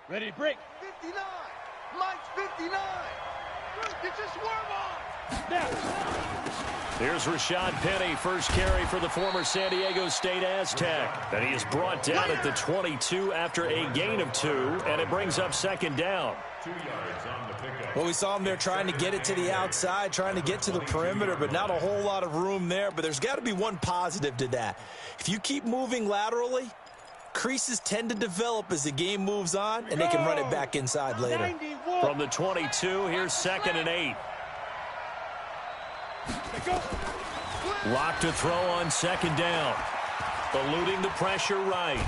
Ready, break. 59. Mike's 59. Get your swerve on. Now. Here's Rashad Penny, first carry for the former San Diego State Aztec. And he is brought down at the 22 after a gain of 2, and it brings up second down. 2 yards on the pickup. Well, we saw him there trying to get it to the outside, trying to get to the perimeter, but not a whole lot of room there. But there's got to be one positive to that. If you keep moving laterally, creases tend to develop as the game moves on, and they can run it back inside later. From the 22, here's 2nd and 8. Lock to throw on 2nd down. Eluding the pressure right.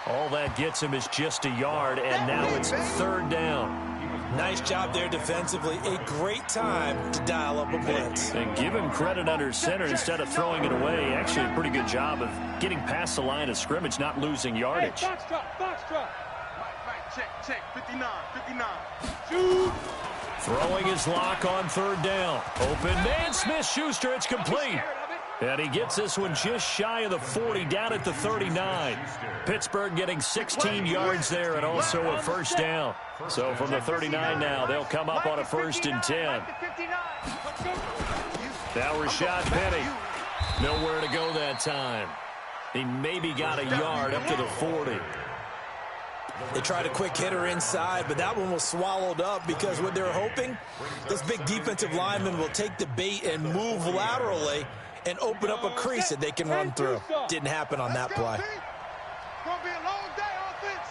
All that gets him is just a yard, and now it's 3rd down. Nice job there defensively. A great time to dial up a blitz. And give him credit under center instead of throwing it away. Actually, a pretty good job of getting past the line of scrimmage, not losing yardage. Hey, box drop, box drop. Check, 59, 59. Shoot. Throwing his lock on 3rd down. Open man, Smith-Schuster, it's complete. And he gets this one just shy of the 40, down at the 39. Pittsburgh getting 16 yards there and also a 1st down. So from the 39 now, they'll come up on a 1st and 10. Now Rashad Penny. Nowhere to go that time. He maybe got a yard up to the 40. They tried a quick hitter inside, but that one was swallowed up because what they're hoping, this big defensive lineman will take the bait and move laterally and open up a crease that they can run through. Didn't happen on that play. Gonna be a long day, offense.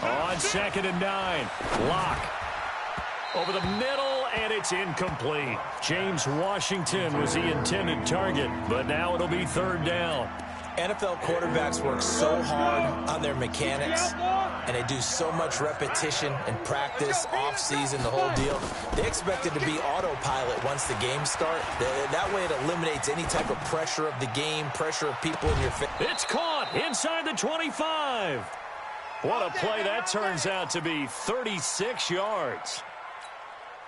On 2nd and 9. Lock. Over the middle, and it's incomplete. James Washington was the intended target, but now it'll be 3rd down. NFL quarterbacks work so hard on their mechanics, and they do so much repetition and practice, off-season, the whole deal. They expect it to be autopilot once the games start. That way it eliminates any type of pressure of the game, pressure of people in your face. It's caught inside the 25. What a play that turns out to be, 36 yards.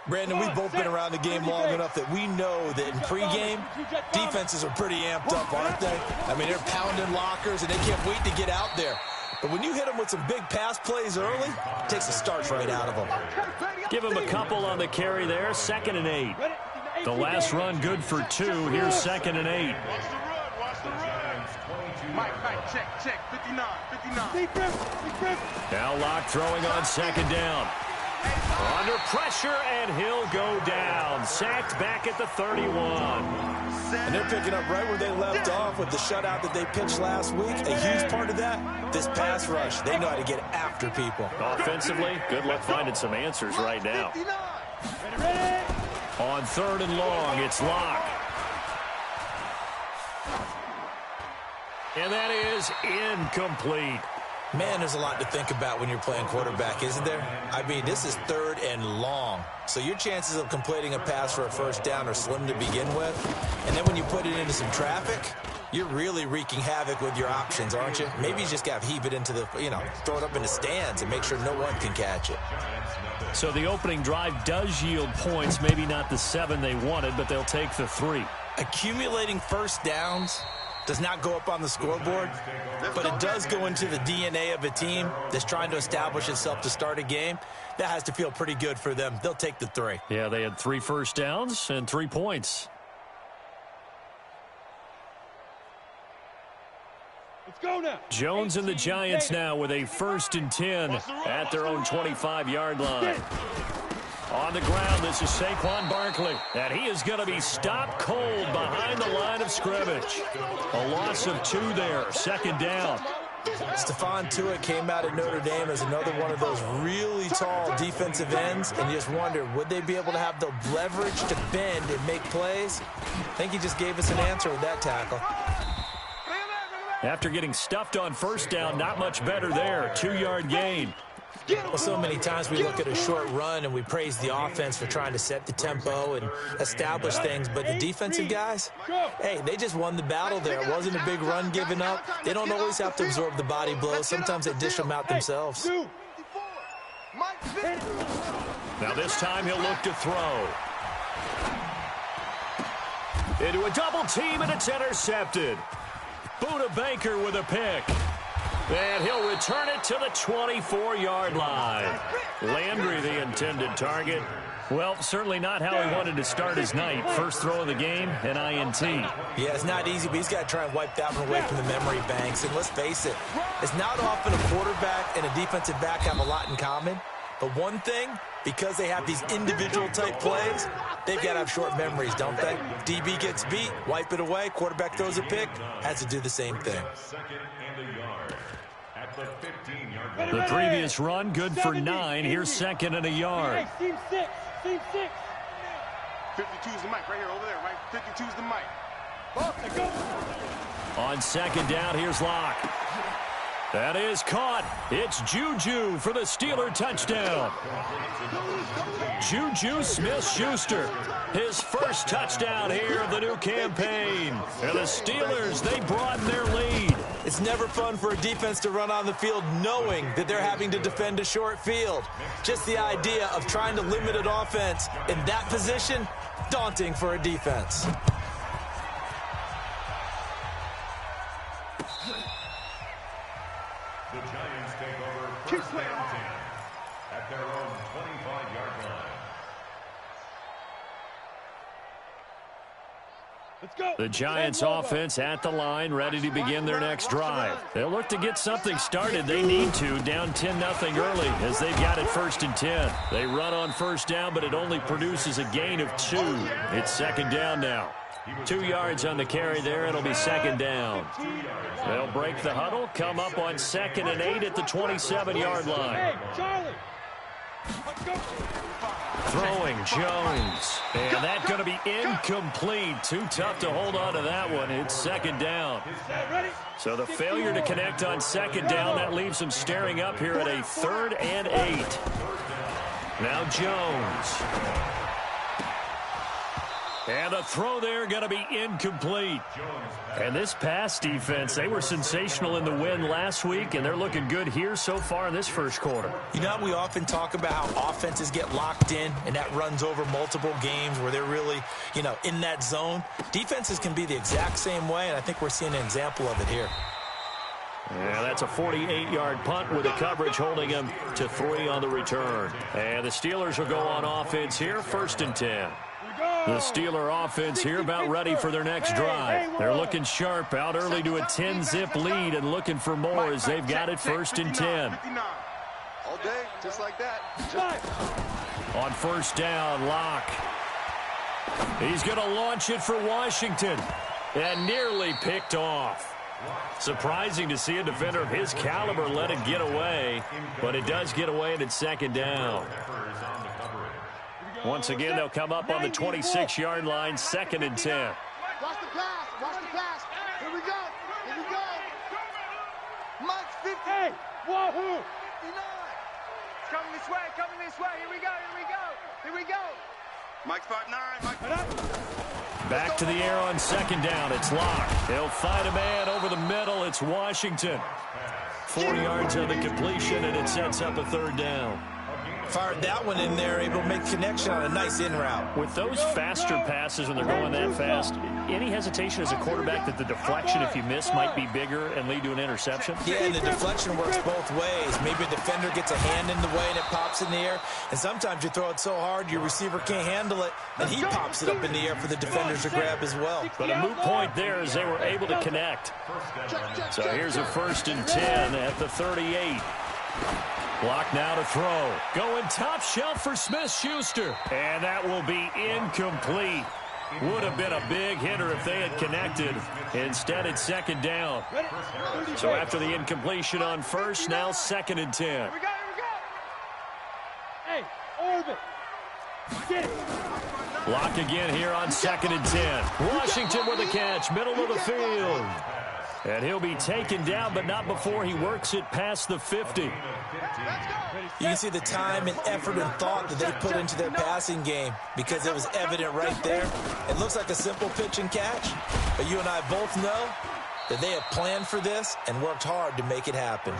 Brandon, we've both been around the game long enough that we know that in pregame, defenses are pretty amped up, aren't they? I mean, they're pounding lockers, and they can't wait to get out there. But when you hit them with some big pass plays early, it takes the starch right out of them. Give him a couple on the carry there, 2nd and 8. The last run good for 2. Here's 2nd and 8. Watch the run. Mike, check, 59. Now Lock throwing on 2nd down. Under pressure, and he'll go down. Sacked back at the 31. And they're picking up right where they left off with the shutout that they pitched last week. A huge part of that, this pass rush. They know how to get after people. Offensively, good luck finding some answers right now. On 3rd and long, it's Lock. And that is incomplete. Man, there's a lot to think about when you're playing quarterback, isn't there? I mean, this is 3rd and long. So your chances of completing a pass for a 1st down are slim to begin with. And then when you put it into some traffic, you're really wreaking havoc with your options, aren't you? Maybe you just got to heave it into the, throw it up in the stands and make sure no one can catch it. So the opening drive does yield points, maybe not the 7 they wanted, but they'll take the 3. Accumulating 1st downs does not go up on the scoreboard, but it does go into the DNA of a team that's trying to establish itself to start a game. That has to feel pretty good for them. They'll take the 3. Yeah, they had 3 first downs and 3 points. Let's go now. Jones and the Giants now with a 1st and 10 at their own 25-yard line. On the ground, this is Saquon Barkley, and he is going to be stopped cold behind the line of scrimmage. A loss of 2 there, 2nd down. Stephon Tuitt came out of Notre Dame as another one of those really tall defensive ends, and you just wonder, would they be able to have the leverage to bend and make plays? I think he just gave us an answer with that tackle. After getting stuffed on 1st down, not much better there, 2-yard gain. Well, so many times we look at a short run and we praise the offense for trying to set the tempo and establish things, but the defensive guys, hey, they just won the battle there. It wasn't a big run given up. They don't always have to absorb the body blows. Sometimes they dish them out themselves. Now this time he'll look to throw. Into a double team, and it's intercepted. Buda Baker with a pick. And he'll return it to the 24-yard line. Landry, the intended target. Well, certainly not how he wanted to start his night. First throw of the game, an INT. Yeah, it's not easy, but he's got to try and wipe that one away from the memory banks. And let's face it, it's not often a quarterback and a defensive back have a lot in common. But one thing, because they have these individual type plays, they've got to have short memories, don't they? DB gets beat, wipe it away, quarterback throws a pick, has to do the same thing. The previous run, good for 9. Here's second and a yard. Team 6. Team 6. 52 is the mic right here, over there, right? 52 is the mic. On second down, here's Locke. That is caught. It's Juju for the Steeler touchdown. Juju Smith-Schuster, his first touchdown here of the new campaign. And the Steelers, they broaden their lead. It's never fun for a defense to run on the field knowing that they're having to defend a short field. Just the idea of trying to limit an offense in that position, daunting for a defense. The Giants take over first and 10 at their own 25-yard line. Let's go. The Giants offense at the line, ready to begin their next drive. They'll look to get something started. They need to, down 10-0 early as they've got it first and 10. They run on first down, but it only produces a gain of 2. It's second down now. 2 yards on the carry there. It'll be second down. They'll break the huddle, come up on second and 8 at the 27-yard line. Hey, Charlie. Let's go. Throwing Jones. And that's going to be incomplete. Too tough to hold on to that one. It's second down. So the failure to connect on second down, that leaves them staring up here at a 3rd and 8. Now Jones. And the throw there going to be incomplete. And this pass defense, they were sensational in the win last week, and they're looking good here so far in this first quarter. You know, we often talk about how offenses get locked in, and that runs over multiple games where they're really, in that zone. Defenses can be the exact same way, and I think we're seeing an example of it here. Yeah, that's a 48-yard punt with the coverage holding him to 3 on the return. And the Steelers will go on offense here, first and 10. The Steeler offense here about ready for their next drive. They're looking sharp, out early to a 10-zip lead and looking for more as they've got it first and 10. All day, just like that. On first down, Locke. He's going to launch it for Washington and nearly picked off. Surprising to see a defender of his caliber let it get away, but it does get away and it's second down. Once again, they'll come up on the 26-yard line, second and 10. Watch the pass. Watch the pass. Here we go. Here we go. Mike's 50. Hey, wahoo. 59. It's coming this way. Coming this way. Here we go. Here we go. Here we go. Mike's 5'9". Mike's 5'9". Back to the air on second down. It's Locke. They'll find a man over the middle. It's Washington. 4 yards on the completion, and it sets up a third down. Fired that one in there, able to make connection on a nice in route. With those faster passes when they're going that fast, any hesitation as a quarterback that the deflection, if you miss, might be bigger and lead to an interception? Yeah, and the deflection works both ways. Maybe a defender gets a hand in the way and it pops in the air. And sometimes you throw it so hard your receiver can't handle it, and he pops it up in the air for the defenders to grab as well. But a moot point there as they were able to connect. So here's a first and 10 at the 38. Block now to throw. Going top shelf for Smith-Schuster. And that will be incomplete. Would have been a big hitter if they had connected. Instead, it's second down. So after the incompletion on first, now second and 10. Here we go. Here we go. Hey, orbit. Get it. Block again here on second and 10. Washington with a catch, middle of the field. And he'll be taken down, but not before he works it past the 50. You can see the time and effort and thought that they put into their passing game because it was evident right there. It looks like a simple pitch and catch, but you and I both know that they have planned for this and worked hard to make it happen.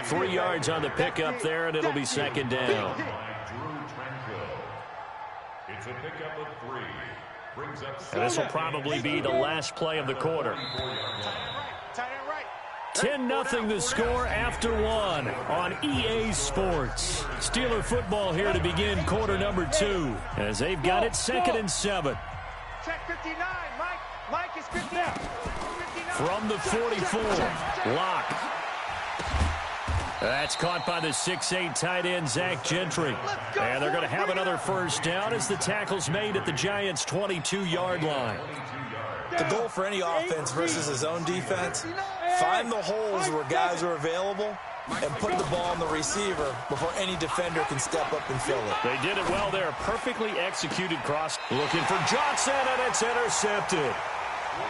3 yards on the pickup there, and it'll be second down. It's a pickup of 3. And this will probably be the last play of the quarter. 10-0 the score after one on EA Sports. Steeler football here to begin quarter number 2 as they've got it 2nd and 7. Check 59. Mike is 59. From the 44, Locke. That's caught by the 6'8 tight end, Zach Gentry. And they're going to have another first down as the tackle's made at the Giants' 22-yard line. The goal for any offense versus his own defense, find the holes where guys are available and put the ball on the receiver before any defender can step up and fill it. They did it well there. Perfectly executed cross. Looking for Johnson, and it's intercepted.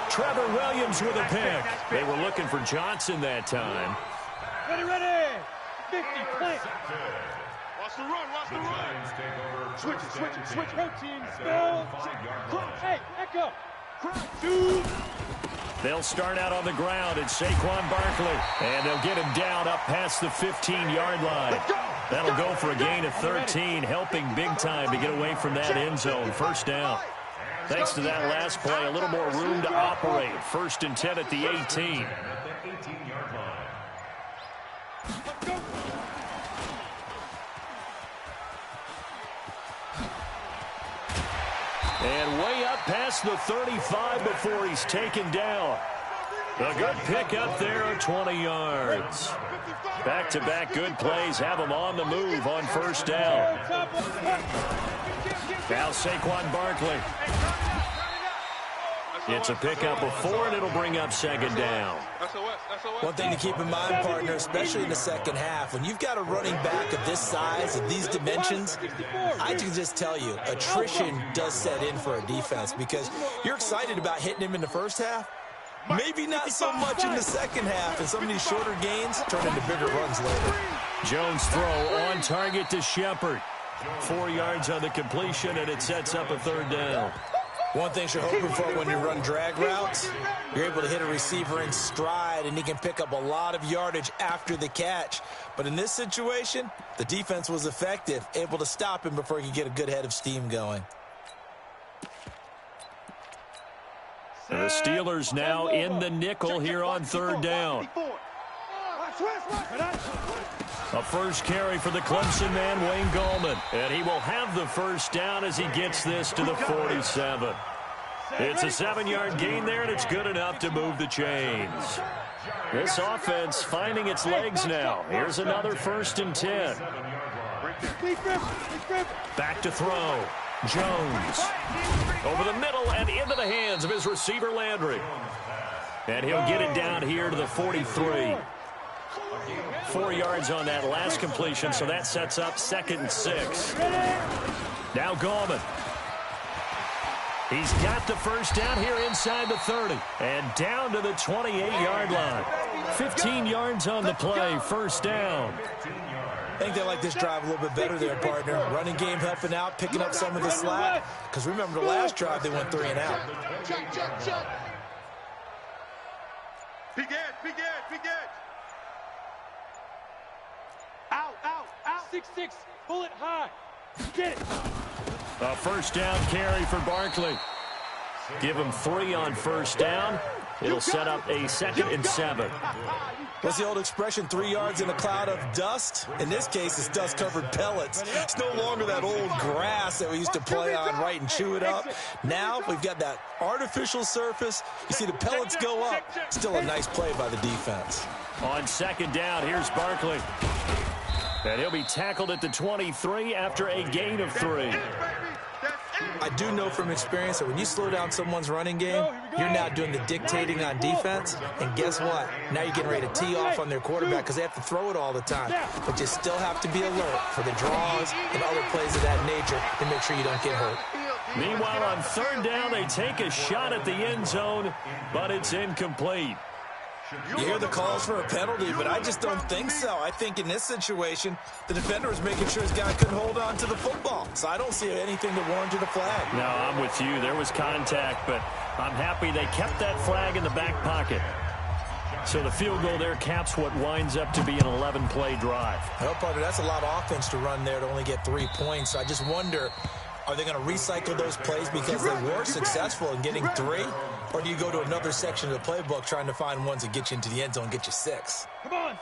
Trevor Williams with a pick. They were looking for Johnson that time. Ready. 50, plant. Watch the run. Switch, routine, spell. Hey, echo. Two. They'll start out on the ground. It's Saquon Barkley. And they'll get him down up past the 15-yard line. That'll go for a gain of 13, helping big time to get away from that end zone. First down. Thanks to that last play, a little more room to operate. 1st and 10 at the 18. And way up past the 35 before he's taken down. A good pick up there at 20 yards. Back-to-back good plays have him on the move on first down. Now Saquon Barkley. It's a pickup of 4, and it'll bring up 2nd down. One thing to keep in mind, partner, especially in the second half, when you've got a running back of this size, of these dimensions, I can just tell you, attrition does set in for a defense because you're excited about hitting him in the first half. Maybe not so much in the second half, and some of these shorter gains turn into bigger runs later. Jones throw on target to Shepard. 4 yards on the completion, and it sets up a 3rd down. One thing you're hoping for when you run drag routes, you're able to hit a receiver in stride, and he can pick up a lot of yardage after the catch. But in this situation, the defense was effective, able to stop him before he could get a good head of steam going. The Steelers now in the nickel here on 3rd down. A first carry for the Clemson man, Wayne Gallman. And he will have the first down as he gets this to the 47. It's a 7-yard gain there, and it's good enough to move the chains. This offense finding its legs now. Here's another 1st and 10. Back to throw. Jones. Over the middle and into the hands of his receiver, Landry. And he'll get it down here to the 43. 4 yards on that last completion, so that sets up 2nd and 6. Now Gallman. He's got the first down here inside the 30 and down to the 28-yard line. 15 yards on the play, first down. I think they like this drive a little bit better there, partner. Running game helping out, picking up some of the slack. Because remember the last drive, they went 3 and out. Peek it. Out. 6-6, pull it high. Get it. A first down carry for Barkley. Give him 3 on first down. It'll set up a 2nd and 7. What's the old expression, 3 yards in a cloud of dust? In this case, it's dust-covered pellets. It's no longer that old grass that we used to play on, right, and chew it up. Now we've got that artificial surface. You see the pellets go up. Still a nice play by the defense. On 2nd down, here's Barkley. And he'll be tackled at the 23 after a gain of 3. I do know from experience that when you slow down someone's running game, you're now doing the dictating on defense. And guess what? Now you're getting ready to tee off on their quarterback because they have to throw it all the time. But you still have to be alert for the draws and other plays of that nature to make sure you don't get hurt. Meanwhile, on 3rd down, they take a shot at the end zone, but it's incomplete. You hear the calls for a penalty, but I just don't think so. I think in this situation, the defender was making sure his guy couldn't hold on to the football. So I don't see anything that warranted a flag. No, I'm with you. There was contact, but I'm happy they kept that flag in the back pocket. So the field goal there caps what winds up to be an 11-play drive. Well, partner, that's a lot of offense to run there to only get 3 points. I just wonder, Are they going to recycle those plays because they were successful in getting 3? Or do you go to another section of the playbook trying to find ones that get you into the end zone and get you 6?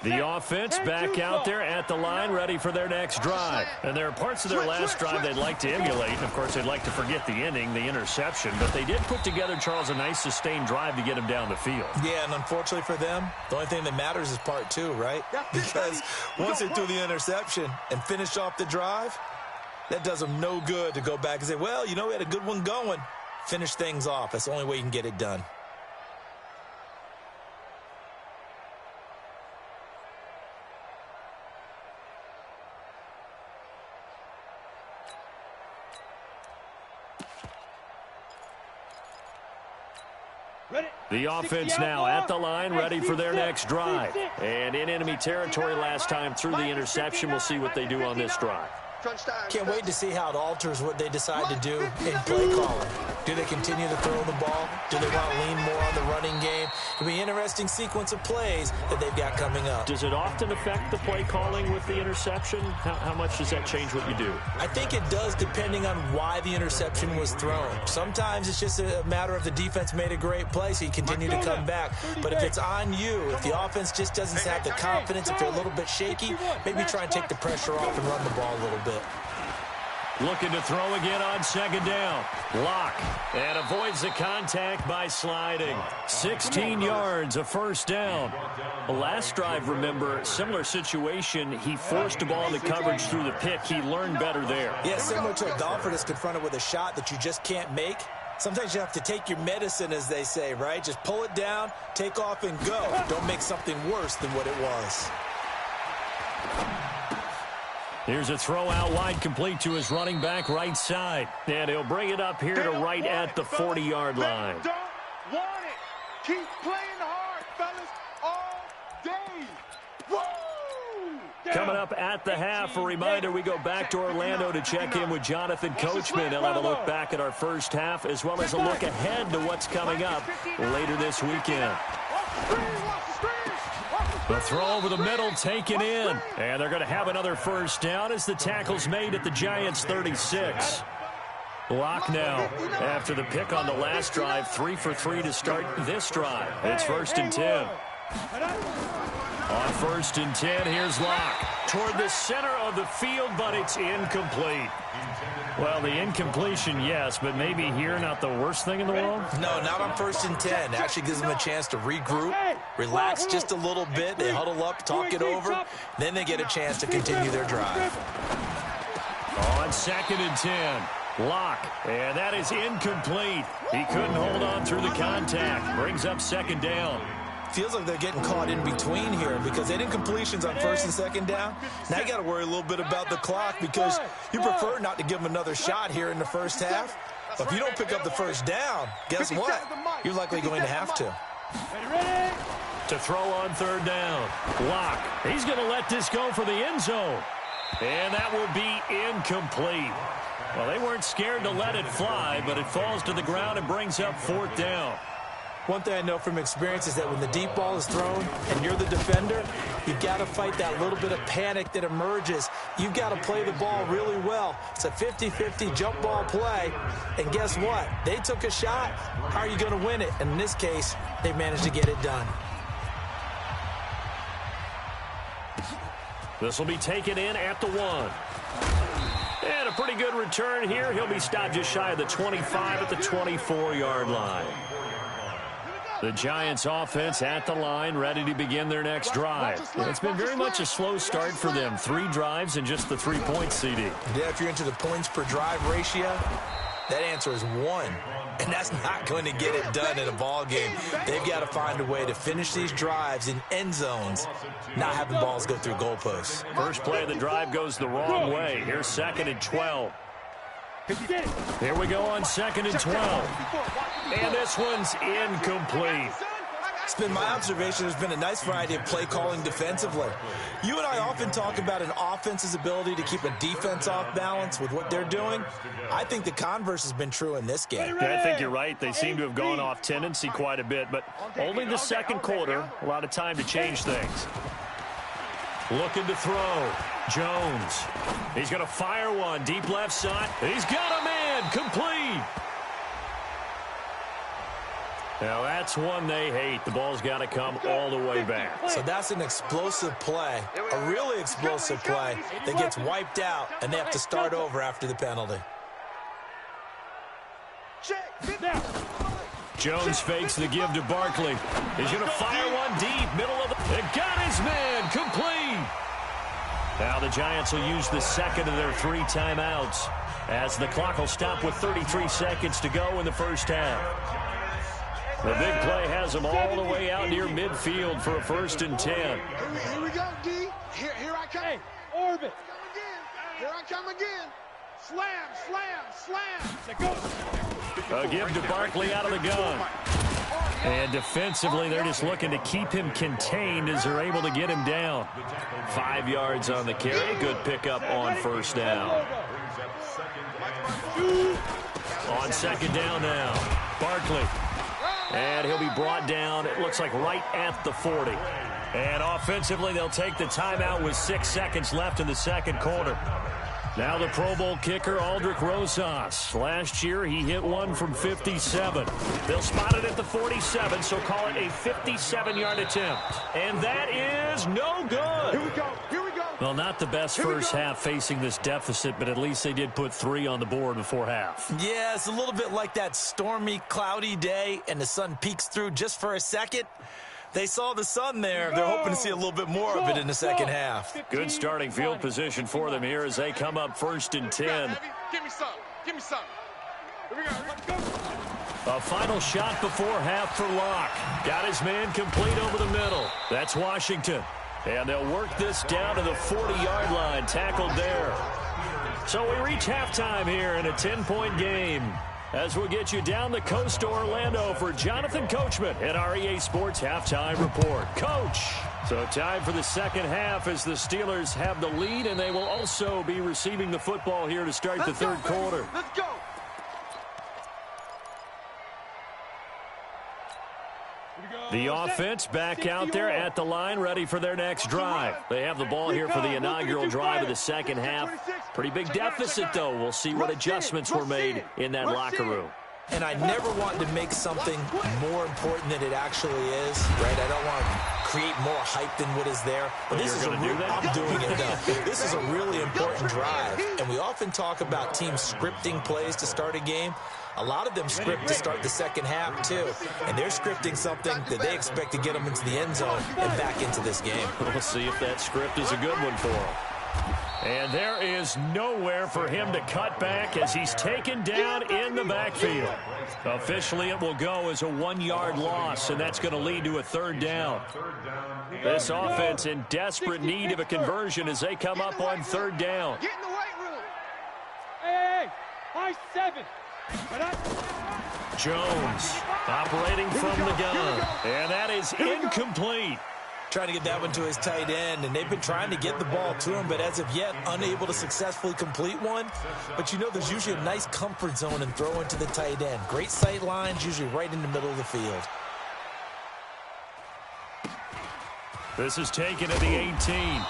The offense back out there at the line, ready for their next drive. And there are parts of their last drive they'd like to emulate. And, of course, they'd like to forget the inning, the interception. But they did put together, Charles, a nice sustained drive to get him down the field. Yeah, and unfortunately for them, the only thing that matters is part 2, right? Because once they threw the interception and finished off the drive, that does them no good to go back and say, well, you know, we had a good one going. Finish things off. That's the only way you can get it done. The offense now at the line, ready for their next drive. And in enemy territory last time through the interception. We'll see what they do on this drive. Can't wait to see how it alters what they decide to do in play calling. Do they continue to throw the ball? Do they want to lean more on the running game? It'll be an interesting sequence of plays that they've got coming up. Does it often affect the play calling with the interception? How much does that change what you do? I think it does, depending on why the interception was thrown. Sometimes it's just a matter of the defense made a great play, so you continue to come back. But if it's on you, if the offense just doesn't have the confidence, if they're a little bit shaky, maybe try and take the pressure off and run the ball a little bit. Looking to throw again on second down. Lock. And avoids the contact by sliding. 16 yards, a first down. The last drive, remember, similar situation. He forced the ball into coverage through the pick. He learned better there. Yeah, similar to a golfer that's confronted with a shot that you just can't make. Sometimes you have to take your medicine, as they say, right? Just pull it down, take off, and go. Don't make something worse than what it was. Here's a throw out wide, complete to his running back right side. And he'll bring it up here to right at the 40-yard line. They don't want it. Keep playing hard, fellas, all day. Woo! Coming up at the half, a reminder, we go back to Orlando to check in with Jonathan Coachman. He'll have a look back at our first half as well as a look ahead to what's coming up later this weekend. The throw over the middle taken in. And they're going to have another first down as the tackle's made at the Giants' 36. Lock now after the pick on the last drive. 3 for 3 to start this drive. It's 1st and 10. On 1st and 10, here's Lock. Toward the center of the field, but it's incomplete. Well, the incompletion, yes, but maybe here not the worst thing in the world? No, not on 1st and 10. Actually gives them a chance to regroup, relax just a little bit. They huddle up, talk it over. Then they get a chance to continue their drive. On 2nd and 10, Lock. And that is incomplete. He couldn't hold on through the contact. Brings up 2nd down. Feels like they're getting caught in between here because they had incompletions on 1st and 2nd down. Now you got to worry a little bit about the clock because you prefer not to give them another shot here in the first half. But if you don't pick up the first down, guess what? You're likely going to have to. To throw on 3rd down. Lock. He's going to let this go for the end zone. And that will be incomplete. Well, they weren't scared to let it fly, but it falls to the ground and brings up 4th down. One thing I know from experience is that when the deep ball is thrown and you're the defender, you've got to fight that little bit of panic that emerges. You've got to play the ball really well. It's a 50-50 jump ball play. And guess what? They took a shot. How are you going to win it? And in this case, they managed to get it done. This will be taken in at the 1. And a pretty good return here. He'll be stopped just shy of the 25 at the 24-yard line. The Giants offense at the line, ready to begin their next drive. It's been very much a slow start for them. 3 drives and just the 3 points, CD. Yeah, if you're into the points per drive ratio, that answer is 1. And that's not going to get it done in a ball game. They've got to find a way to finish these drives in end zones, not having balls go through goalposts. First play of the drive goes the wrong way. Here's 2nd and 12. Here we go on 2nd and 12. And this one's incomplete. It's been my observation there's been a nice variety of play calling defensively. You and I often talk about an offense's ability to keep a defense off balance with what they're doing. I think the converse has been true in this game. Yeah, I think you're right. They seem to have gone off tendency quite a bit, but only the 2nd quarter, a lot of time to change things. Looking to throw. Jones. He's going to fire one. Deep left side. He's got a man. Complete. Now, that's one they hate. The ball's got to come all the way back. So that's an explosive play, a really explosive play that gets wiped out, and they have to start over after the penalty. Jones fakes the give to Barkley. He's going to fire one deep, middle of the... It got his man, complete. Now the Giants will use the second of their 3 timeouts as the clock will stop with 33 seconds to go in the first half. The big play has them all the way out near midfield for a 1st and 10. Here we go, D. Here I come. Hey, orbit. Here I come again. Slam, slam, slam. A give to Barkley out of the gun. And defensively, they're just looking to keep him contained as they're able to get him down. 5 yards on the carry. Good pickup on 1st down. On 2nd down now. Barkley. And he'll be brought down, it looks like right at the 40. And offensively, they'll take the timeout with 6 seconds left in the 2nd quarter. Now the Pro Bowl kicker, Aldrich Rosas. Last year, he hit one from 57. They'll spot it at the 47, so call it a 57-yard attempt. And that is no good. Here we go. Well, not the best first half facing this deficit, but at least they did put 3 on the board before half. Yeah, it's a little bit like that stormy, cloudy day, and the sun peeks through just for a second. They saw the sun there. They're hoping to see a little bit more of it in the second half. Good starting field position for them here as they come up 1st and 10. Give me some. Here we go. A final shot before half for Locke. Got his man complete over the middle. That's Washington. And they'll work this down to the 40-yard line, tackled there. So we reach halftime here in a 10-point game. As we'll get you down the coast to Orlando for Jonathan Coachman at our EA Sports Halftime Report. Coach! So time for the second half as the Steelers have the lead, and they will also be receiving the football here to start the third quarter. Let's go. The offense back out there at the line, ready for their next drive. They have the ball here for the inaugural drive of the second half. Pretty big deficit, though. We'll see what adjustments were made in that locker room. And I never want to make something more important than it actually is, right? I don't want to create more hype than what is there. But this is I'm doing it now. This is a really important drive. And we often talk about teams scripting plays to start a game. A lot of them script to start the second half, too. And they're scripting something that they expect to get them into the end zone and back into this game. We'll see if that script is a good one for them. And there is nowhere for him to cut back as he's taken down in the backfield. Officially, it will go as a 1-yard loss, and that's going to lead to a 3rd down. This offense in desperate need of a conversion as they come up on 3rd down. Get in the weight room. Hey, high 7. Jones operating from the gun. And that is incomplete. Trying to get that one to his tight end, and they've been trying to get the ball to him, but as of yet, unable to successfully complete one. But you know there's usually a nice comfort zone and throw into the tight end. Great sight lines, usually right in the middle of the field. This is taken at the 18.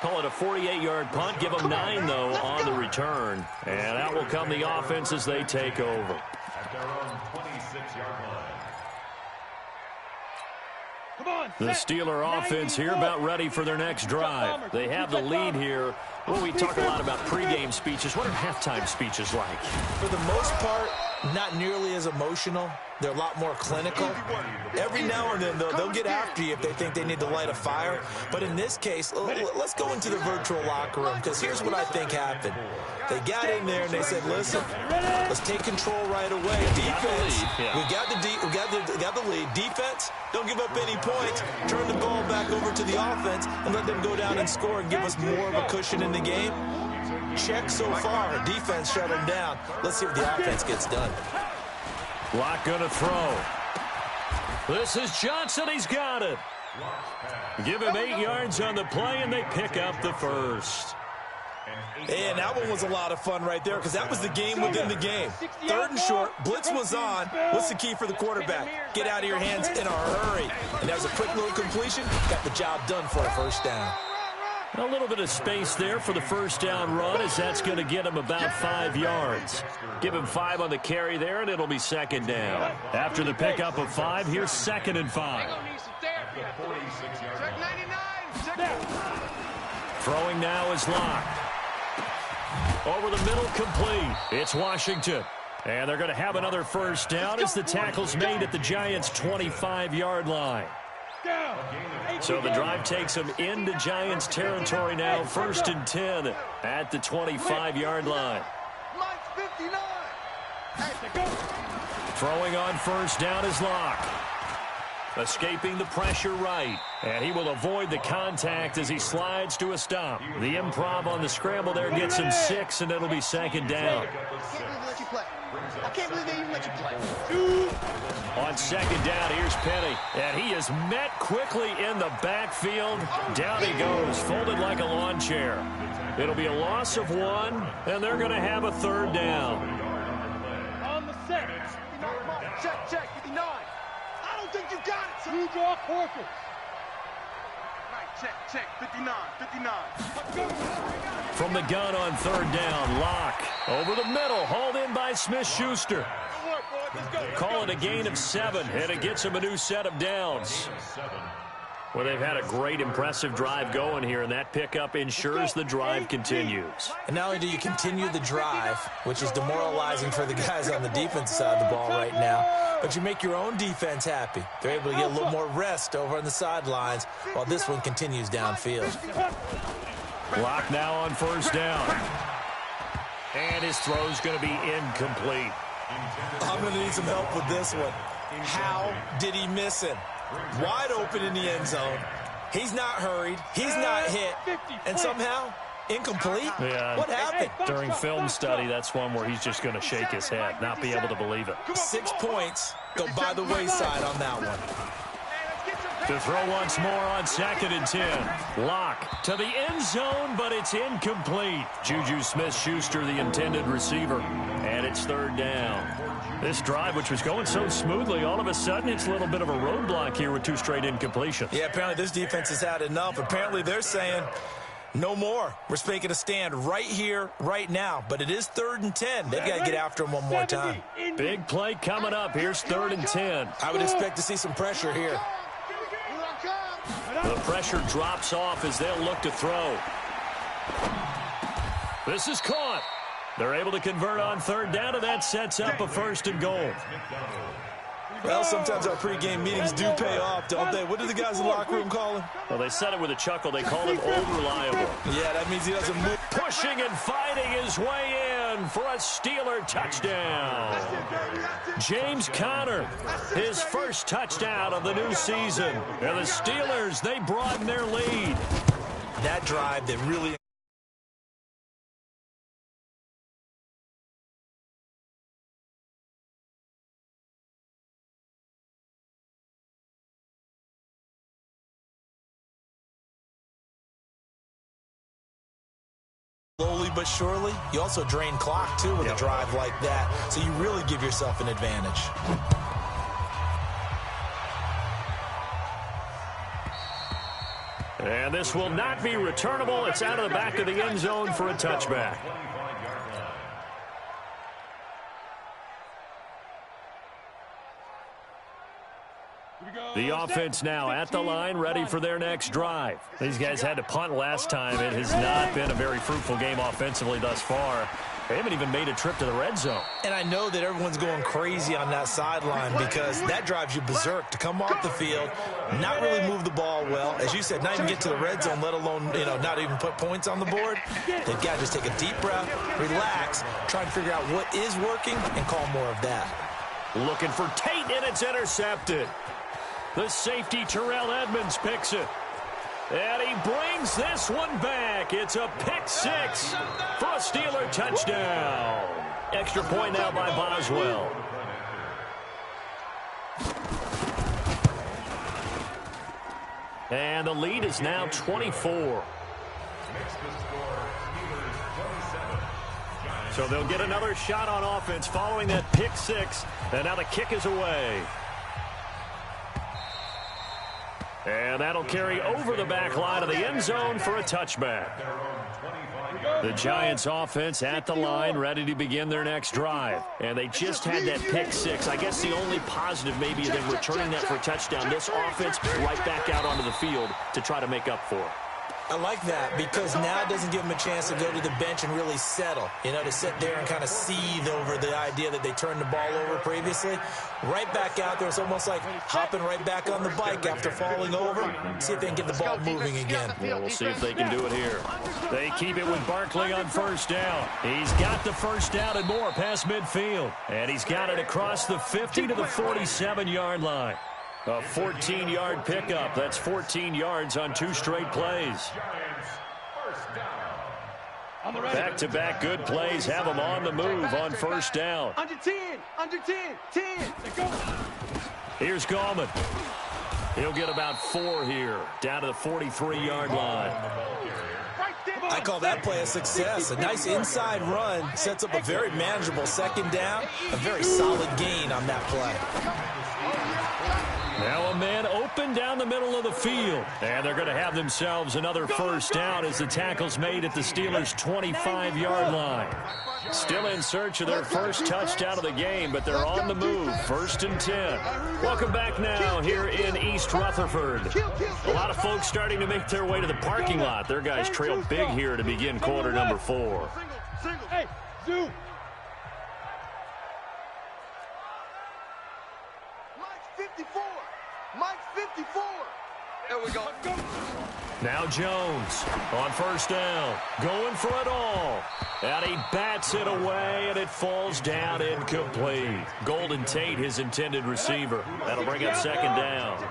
Call it a 48-yard punt. Give them 9, though, on the return. And out will come the offense as they take over. At their own 26-yard line. The Steeler offense here about ready for their next drive. They have the lead here. Well, we talk a lot about pregame speeches. What are halftime speeches like? For the most part, not nearly as emotional. They're a lot more clinical. Every now and then, they'll get after you if they think they need to light a fire. But in this case, let's go into the virtual locker room, because here's what I think happened. They got in there and they said, listen, let's take control right away. Defense, we got the lead. Defense, don't give up any points. Turn the ball back over to the offense and let them go down and score and give us more of a cushion in the game. Check so far. Defense shut them down. Let's see what the offense gets done. Locke going to throw. This is Johnson. He's got it. Give him 8 yards on the play, and they pick up the first. And that one was a lot of fun right there because that was the game within the game. 3rd and short, blitz was on. What's the key for the quarterback? Get out of your hands in a hurry. And that was a quick little completion. Got the job done for a first down. A little bit of space there for the first down run, as that's going to get him about 5 yards. Give him 5 on the carry there, and it'll be 2nd down. After the pickup of 5, here's 2nd and 5. Throwing now is Locke. Over the middle, complete. It's Washington. And they're going to have another first down as the tackle's made at the Giants' 25-yard line. So the drive takes them into Giants territory now, 1st and 10 at the 25-yard line. Throwing on first down is Locke. Escaping the pressure right. And he will avoid the contact as he slides to a stop. The improv on the scramble there gets him 6, and it'll be 2nd down. I can't believe they even let you play. On 2nd down, here's Penny. And he is met quickly in the backfield. Down he goes, folded like a lawn chair. It'll be a loss of 1, and they're going to have a 3rd down. On the set. Check, 59. I don't think you got it, sir. You draw quarters. Right, check, 59. From the gun on 3rd down, Locke over the middle, hauled in by Smith-Schuster. Call it a gain of 7, and it gets him a new set of downs. Well, they've had a great, impressive drive going here, and that pickup ensures the drive continues. And not only do you continue the drive, which is demoralizing for the guys on the defense side of the ball right now, but you make your own defense happy. They're able to get a little more rest over on the sidelines while this one continues downfield. Locke now on first down. And his throw's going to be incomplete. I'm going to need some help with this one. How did he miss it? Wide open in the end zone. He's not hurried. He's not hit. And somehow, incomplete? Yeah. What happened? During film study, that's one where he's just going to shake his head, not be able to believe it. 6 points go by the wayside on that one. To throw once more on 2nd and 10. Locke to the end zone, but it's incomplete. Juju Smith-Schuster, the intended receiver. And it's 3rd down. This drive, which was going so smoothly, all of a sudden it's a little bit of a roadblock here with 2 straight incompletions. Yeah, apparently this defense has had enough. Apparently they're saying, no more. We're making a stand right here, right now. But it is 3rd and 10. They've got to get after him one more time. Big play coming up. Here's 3rd and 10. I would expect to see some pressure here. The pressure drops off as they'll look to throw. This is caught. They're able to convert on 3rd down, and that sets up a 1st and goal. Well, sometimes our pregame meetings do pay off, don't they? What do the guys in the locker room call him? Well, they said it with a chuckle. They call him old reliable. Yeah, that means he doesn't move. Pushing and fighting his way in for a Steeler touchdown. James Conner, his first touchdown of the new season. And the Steelers, they broaden their lead. That drive that really... Slowly but surely, you also drain clock, too, with a drive like that. So you really give yourself an advantage. And this will not be returnable. It's out of the back of the end zone for a touchback. The offense now at the line, ready for their next drive. These guys had to punt last time. It has not been a very fruitful game offensively thus far. They haven't even made a trip to the red zone. And I know that everyone's going crazy on that sideline because that drives you berserk to come off the field, not really move the ball well. As you said, not even get to the red zone, let alone, not even put points on the board. They've got to just take a deep breath, relax, try and figure out what is working and call more of that. Looking for Tate, and it's intercepted. The safety, Terrell Edmonds, picks it. And he brings this one back. It's a pick 6 for a Steeler touchdown. Extra point now by Boswell. And the lead is now 24. So they'll get another shot on offense following that pick six. And now the kick is away. And that'll carry over the back line of the end zone for a touchback. The Giants offense at the line, ready to begin their next drive. And they just had that pick six. I guess the only positive maybe is them returning that for a touchdown. This offense right back out onto the field to try to make up for it. I like that because now it doesn't give them a chance to go to the bench and really settle. You know, to sit there and kind of seethe over the idea that they turned the ball over previously. Right back out there. It's almost like hopping right back on the bike after falling over. See if they can get the ball moving again. Well, we'll see if they can do it here. They keep it with Barkley on first down. He's got the first down and more past midfield. And he's got it across the 50 to the 47-yard line. A 14-yard pickup. That's 14 yards on 2 straight plays. Back-to-back good plays have them on the move on first down. Under 10, 10. Here's Gallman. He'll get about 4 here, down to the 43-yard line. I call that play a success. A nice inside run sets up a very manageable second down. A very solid gain on that play. Now a man open down the middle of the field. And they're going to have themselves another first down as the tackle's made at the Steelers' 25-yard line. Still in search of their first touchdown of the game, but they're on the move. First and 10. Welcome back now here in East Rutherford. A lot of folks starting to make their way to the parking lot. Their guys trail big here to begin quarter number 4. Hey, zoom. Mike's 54. There we go. Now Jones on first down, going for it all. And he bats it away, and it falls down incomplete. Golden Tate, his intended receiver. That'll bring up second down.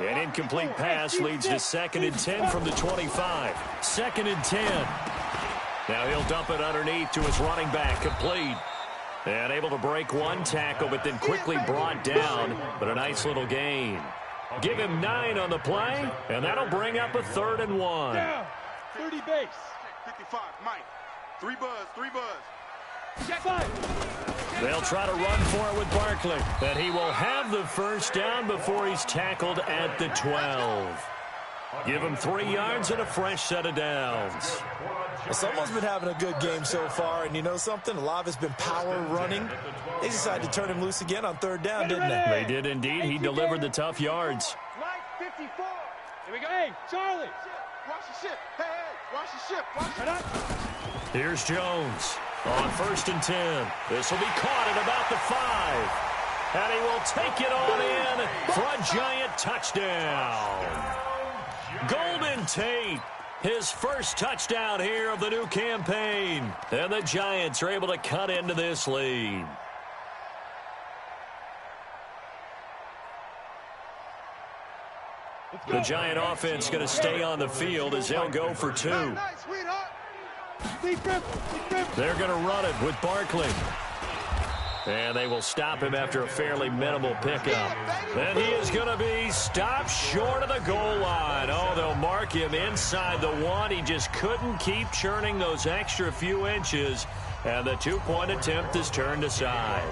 An incomplete pass leads to second and 10 from the 25. Second and 10. Now he'll dump it underneath to his running back, complete. And able to break one tackle, but then quickly brought down. But a nice little gain. Give him 9 on the play, and that'll bring up a 3rd and 1. Down. 30 base. 55, Mike. 3 buzz. Check 5. They'll try to run for it with Barkley. And he will have the first down before he's tackled at the 12. Give him 3 yards and a fresh set of downs. Well, someone's been having a good game so far, and you know something? A lot of it's been power running. They decided to turn him loose again on 3rd down, didn't they? They did indeed. He delivered the tough yards. Mike 54. Here we go. Hey, Charlie. Watch the ship. Hey, watch the ship. Watch Right up. Here's Jones on first and 10. This will be caught at about the 5. And he will take it on in for a giant touchdown. Golden Tate, his first touchdown here of the new campaign. And the Giants are able to cut into this lead. The Giant offense going to stay on the field as they'll go for 2. They're going to run it with Barkley. And they will stop him after a fairly minimal pickup. And he is going to be stopped short of the goal line. Oh, they'll mark him inside the 1. He just couldn't keep churning those extra few inches. And the 2-point attempt is turned aside.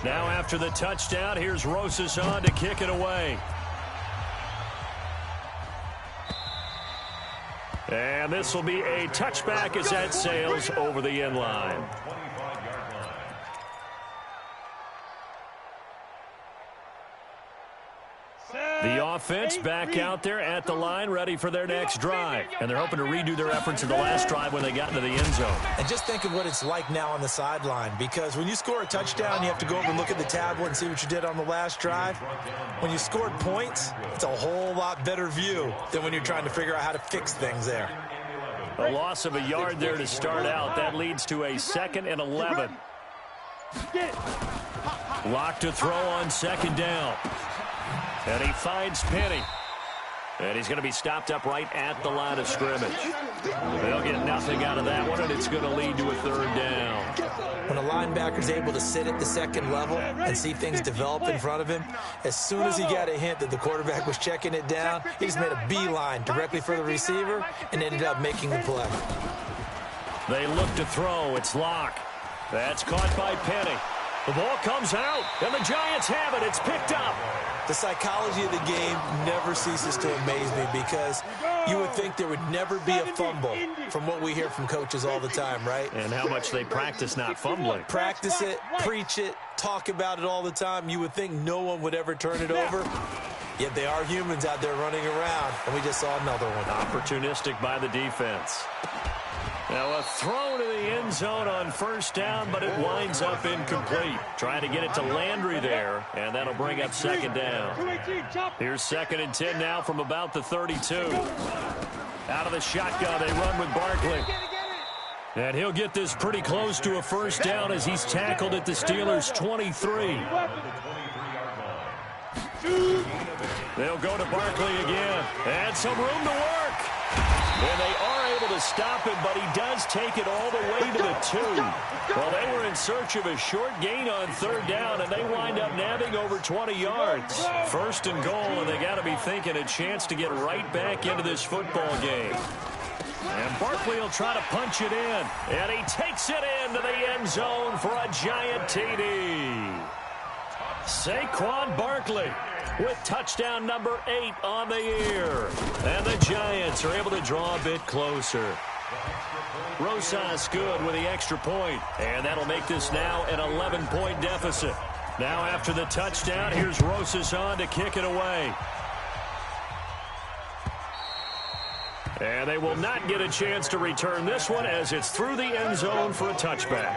Now after the touchdown, here's Rosas on to kick it away. And this will be a touchback as that sails over the end line. The offense back out there at the line, ready for their next drive. And they're hoping to redo their efforts in the last drive when they got into the end zone. And just think of what it's like now on the sideline, because when you score a touchdown, you have to go over and look at the tablet and see what you did on the last drive. When you scored points, it's a whole lot better view than when you're trying to figure out how to fix things there. A loss of a yard there to start out. That leads to a 2nd and 11. Lock to throw on second down. And he finds Penny. And he's going to be stopped up right at the line of scrimmage. They'll get nothing out of that one, and it's going to lead to a 3rd down. When a linebacker's able to sit at the second level and see things develop in front of him, as soon as he got a hint that the quarterback was checking it down, he just made a beeline directly for the receiver and ended up making the play. They look to throw. It's Locke. That's caught by Penny. The ball comes out, and the Giants have it. It's picked up. The psychology of the game never ceases to amaze me because you would think there would never be a fumble from what we hear from coaches all the time, right? And how much they practice not fumbling. Practice it, preach it, talk about it all the time. You would think no one would ever turn it over. Yet they are humans out there running around, and we just saw another one. Opportunistic by the defense. Now a throw to the end zone on first down, but it winds up incomplete. Trying to get it to Landry there, and that'll bring up second down. Here's 2nd and 10 now from about the 32. Out of the shotgun, they run with Barkley. And he'll get this pretty close to a first down as he's tackled at the Steelers' 23. They'll go to Barkley again. And some room to work. And they are able to stop him, but he does take it all the way to the 2. Well, they were in search of a short gain on third down, and they wind up nabbing over 20 yards. 1st and goal, and they got to be thinking a chance to get right back into this football game. And Barkley will try to punch it in. And he takes it into the end zone for a giant TD. Saquon Barkley with touchdown number 8 on the year. And the Giants are able to draw a bit closer. Rosas good with the extra point. And that'll make this now an 11-point deficit. Now after the touchdown, here's Rosas on to kick it away. And they will not get a chance to return this one as it's through the end zone for a touchback.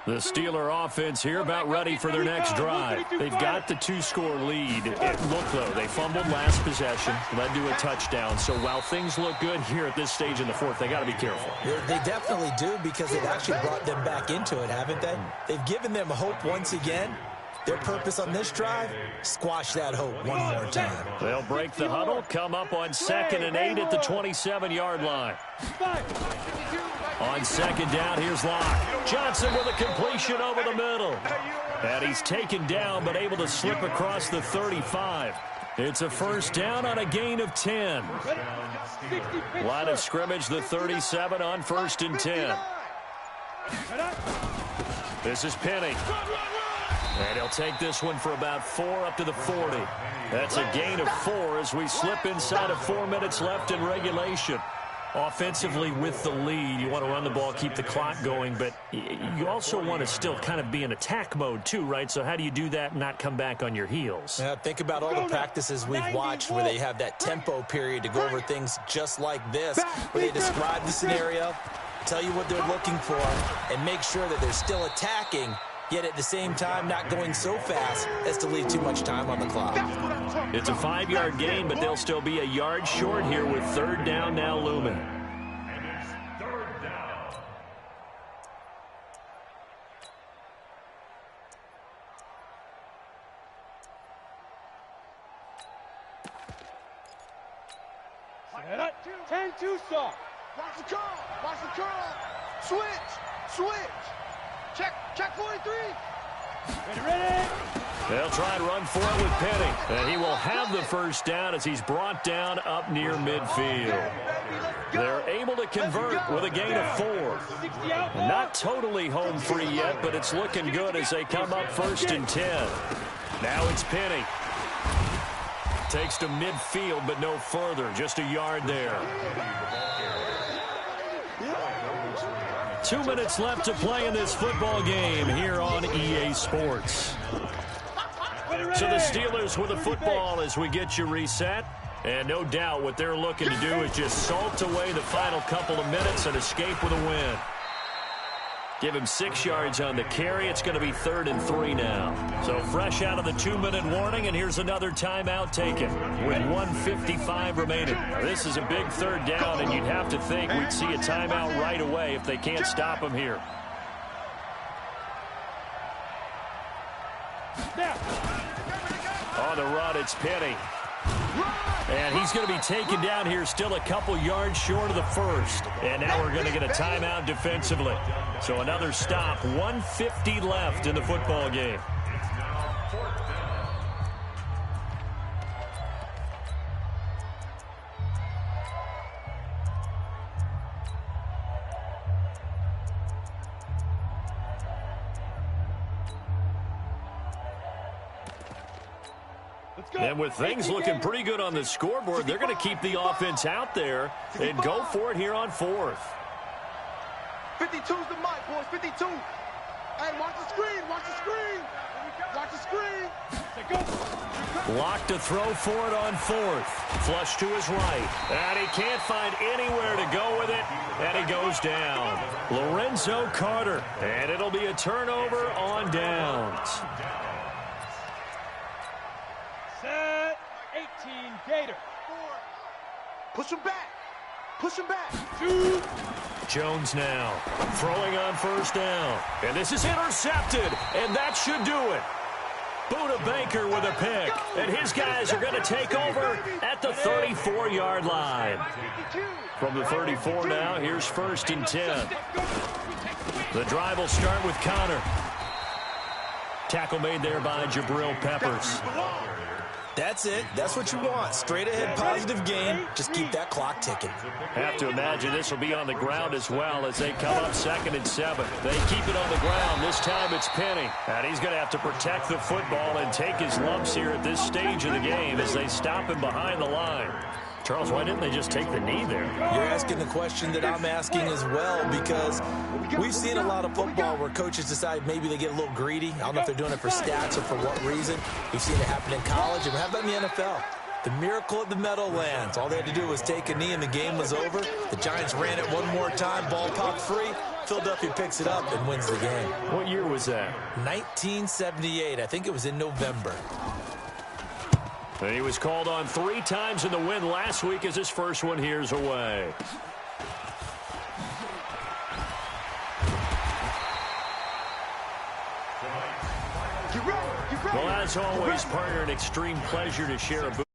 The Steeler offense here about ready for their next drive. They've got the 2-score lead. Look, though, they fumbled last possession, led to a touchdown. So while things look good here at this stage in the 4th, they got to be careful. They definitely do because they've actually brought them back into it, haven't they? They've given them hope once again. Their purpose on this drive, squash that hope one more time. They'll break the huddle, come up on 2nd and 8 at the 27-yard line. On 2nd down, here's Locke. Johnson with a completion over the middle. And he's taken down, but able to slip across the 35. It's a first down on a gain of 10. Line of scrimmage, the 37 on 1st and 10. This is Penny. And he'll take this one for about 4 up to the 40. That's a gain of 4 as we slip inside of 4 minutes left in regulation. Offensively with the lead, you want to run the ball, keep the clock going, but you also want to still kind of be in attack mode too, right? So how do you do that and not come back on your heels? Yeah, think about all the practices we've watched where they have that tempo period to go over things just like this, where they describe the scenario, tell you what they're looking for, and make sure that they're still attacking, yet at the same time not going so fast as to leave too much time on the clock. It's a 5-yard gain, but they'll still be a yard short here with 3rd down now looming. And it's 3rd down. Set up. 10-2 soft. Watch the curl. Watch the curl. Switch. Check 43. Ready. They'll try and run for it with Penny. And he will have the first down as he's brought down up near midfield. They're able to convert with a gain of 4. Not totally home free yet, but it's looking good as they come up 1st and 10. Now it's Penny. Takes to midfield, but no further. Just a yard there. 2 minutes left to play in this football game here on EA Sports. So the Steelers with the football as we get you reset. And no doubt what they're looking to do is just salt away the final couple of minutes and escape with a win. Give him 6 yards on the carry. It's going to be 3rd and 3 now. So fresh out of the 2-minute warning, and here's another timeout taken with 1:55 remaining. Now, this is a big 3rd down, and you'd have to think we'd see a timeout right away if they can't stop him here. On the run, it's Penny. And he's going to be taken down here still a couple yards short of the 1st. And now we're going to get a timeout defensively. So another stop, 1:50 left in the football game. And with things looking pretty good on the scoreboard, they're going to keep the offense out there and go for it here on fourth. 52's the mic, boys. 52. Hey, watch the screen. Watch the screen. Watch the screen. Lock to throw for it on fourth. Flush to his right. And he can't find anywhere to go with it. And he goes down. Lorenzo Carter. And it'll be a turnover on downs. Set 18 Gator. Push him back. Push him back. Jones now throwing on first down. And this is intercepted. And that should do it. Buda Baker with a pick. And his guys are going to take over at the 34-yard line. From the 34 now, here's 1st and 10. The drive will start with Connor. Tackle made there by Jabril Peppers. That's it. That's what you want. Straight ahead positive gain. Just keep that clock ticking. Have to imagine this will be on the ground as well as they come up 2nd and 7. They keep it on the ground. This time it's Penny. And he's going to have to protect the football and take his lumps here at this stage of the game as they stop him behind the line. Charles, why didn't they just take the knee there? You're asking the question that I'm asking as well, because we've seen a lot of football where coaches decide maybe they get a little greedy. I don't know if they're doing it for stats or for what reason. We've seen it happen in college, and how about in the NFL? The miracle of the Meadowlands. All they had to do was take a knee, and the game was over. The Giants ran it one more time. Ball popped free. Philadelphia picks it up and wins the game. What year was that? 1978. I think it was in November. And he was called on 3 times in the win last week as his first one here's away. Well, as always, partner, an extreme pleasure to share a booth.